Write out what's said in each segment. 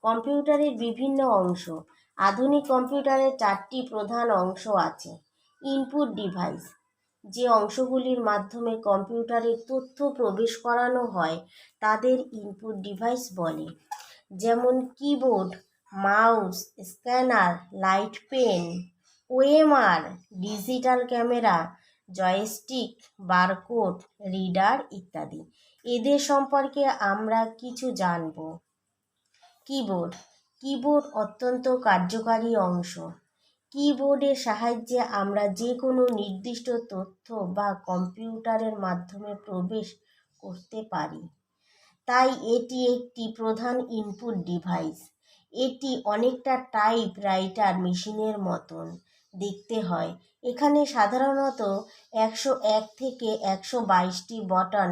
কম্পিউটারের বিভিন্ন অংশ। আধুনিক কম্পিউটারের 4টি প্রধান অংশ আছে। ইনপুট ডিভাইস, যে অংশগুলির মাধ্যমে কম্পিউটারে তথ্য প্রবেশ করানো হয় তাদের ইনপুট ডিভাইস বলে, যেমন keyboard, mouse, scanner, light pen, OMR, digital camera, joystick, barcode reader ইত্যাদি। এদের সম্পর্কে আমরা কিছু জানব। কিবোর্ড। কিবোর্ড অত্যন্ত কার্যকারী অংশ। কিবোর্ডের সাহায্যে আমরা যে কোনো নির্দিষ্ট তথ্য বা কম্পিউটারের মাধ্যমে প্রবেশ করতে পারি, তাই এটি একটি প্রধান ইনপুট ডিভাইস। এটি অনেকটা টাইপ রাইটার মেশিনের মতন দেখতে হয়। এখানে সাধারণত 101 থেকে 122টি বাটন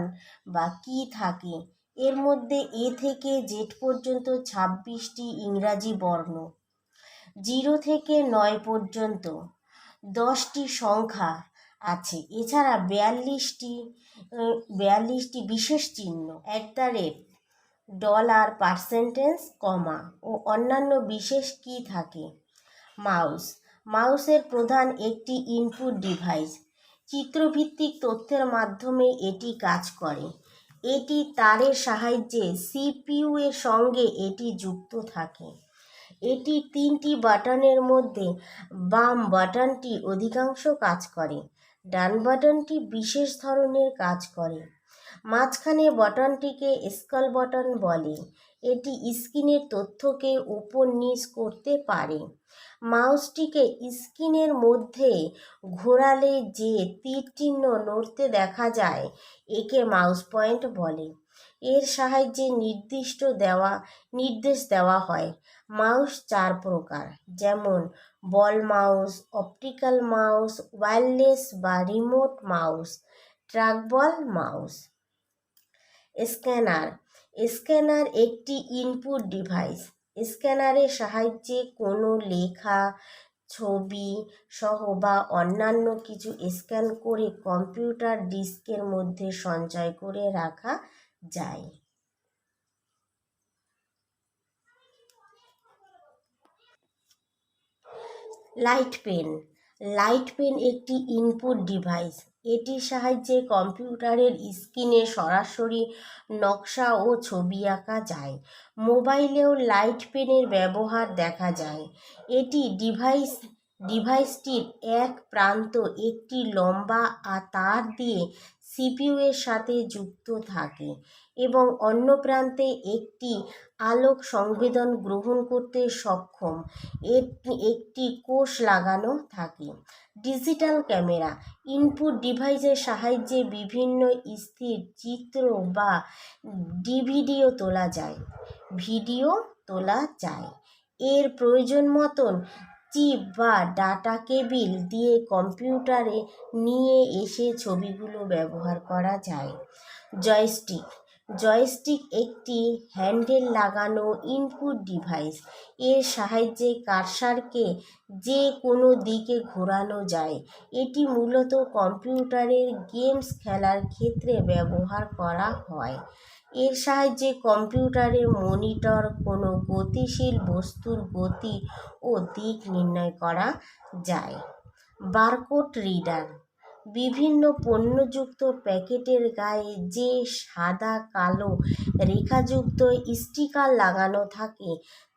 বা কি থাকে। এর মধ্যে এ থেকে জেড পর্যন্ত 26টি ইংরাজি বর্ণ, 0 থেকে 9 পর্যন্ত 10টি সংখ্যা আছে। এছাড়া 42টি বিশেষ চিহ্ন, $, পার্সেন্টেজ, কমা ও অন্যান্য বিশেষ কি থাকে। মাউস। মাউসের প্রধান একটি ইনপুট ডিভাইস। চিত্রভিত্তিক তথ্যের মাধ্যমে এটি কাজ করে। এটি তারের সাহায্যে সিপিইউ এর সঙ্গে এটি যুক্ত থাকে। এটি 3টি বাটনের মধ্যে বাম বাটনটি অধিকাংশ কাজ করে, ডান বাটনটি বিশেষ ধরনের কাজ করে। মাঝখানে বাটনটিকে স্ক্রল বাটন বলে। এটি স্ক্রিনের তথ্যকে উপর নিচ করতে পারে। মাউসটিকে স্ক্রিনের মধ্যে ঘোরালে যে তীর চিহ্ন নড়তে দেখা যায়, একে মাউস পয়েন্ট বলে। এর সাহায্যে নির্দেশ দেওয়া হয়। মাউস 4 প্রকার, যেমন বল মাউস, অপটিক্যাল মাউস, ওয়্যারলেস বা remote mouse, trackball mouse. Scanner. Scanner একটি ইনপুট ডিভাইস। স্ক্যানারের সাহায্যে কোনো লেখা, ছবি সহ বা অন্যান্য কিছু স্ক্যান করে কম্পিউটার ডিস্কের মধ্যে সঞ্চয় করে রাখা যায়। Light pen. লাইট পেন একটি ইনপুট ডিভাইস। এটির সাহায্যে কম্পিউটারের স্ক্রিনে সরাসরি নকশা ও ছবি আঁকা যায়। মোবাইলেও লাইট পেনের ব্যবহার দেখা যায়। এটি ডিভাইসটির এক প্রান্ত একটি লম্বা তার দিয়ে সিপিইউ এর সাথে যুক্ত থাকে এবং অন্য প্রান্তে একটি আলোক সংবেদন গ্রহণ করতে সক্ষম একটি কোষ লাগানো থাকে। Digital camera. ইনপুট ডিভাইসের সাহায্যে বিভিন্ন স্থির চিত্র বা ভিডিও তোলা যায়। এর প্রয়োজন মতন চিপ বা ডাটা কেবিল দিয়ে কম্পিউটারে নিয়ে এসে ছবিগুলো ব্যবহার করা যায়। জয়স্টিক। জয়স্টিক একটি হ্যান্ডেল লাগানো ইনপুট ডিভাইস। এর সাহায্যে কার্সারকে যে কোনো দিকে ঘোরানো যায়। এটি মূলত কম্পিউটারের গেমস খেলার ক্ষেত্রে ব্যবহার করা হয়। এর সাহায্যে কম্পিউটারের মনিটর কোনো গতিশীল বস্তুর গতি ও দিক নির্ণয় করা যায়। Barcode reader. বিভিন্ন পণ্যযুক্ত প্যাকেটের গায়ে যে সাদা কালো রেখাযুক্ত স্টিকার লাগানো থাকে,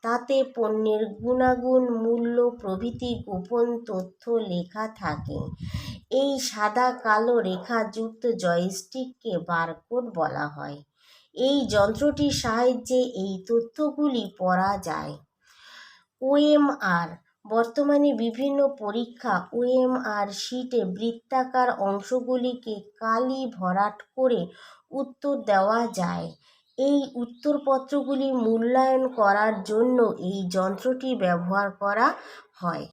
তাতে পণ্যের গুণাগুণ, মূল্য প্রভৃতি গোপন তথ্য লেখা থাকে। এই সাদা কালো রেখাযুক্ত জয়স্টিককে বারকোড বলা হয়। এই যন্ত্রটির সাহায্যে এই তথ্যগুলি পড়া যায়। ওএমআর। বর্তমানে বিভিন্ন পরীক্ষা ওএমআর শিটে বৃত্তাকার অংশগুলিকে কালি ভরাট করে উত্তর দেওয়া যায়। এই উত্তরপত্রগুলি মূল্যায়ন করার জন্য এই যন্ত্রটি ব্যবহার করা হয়।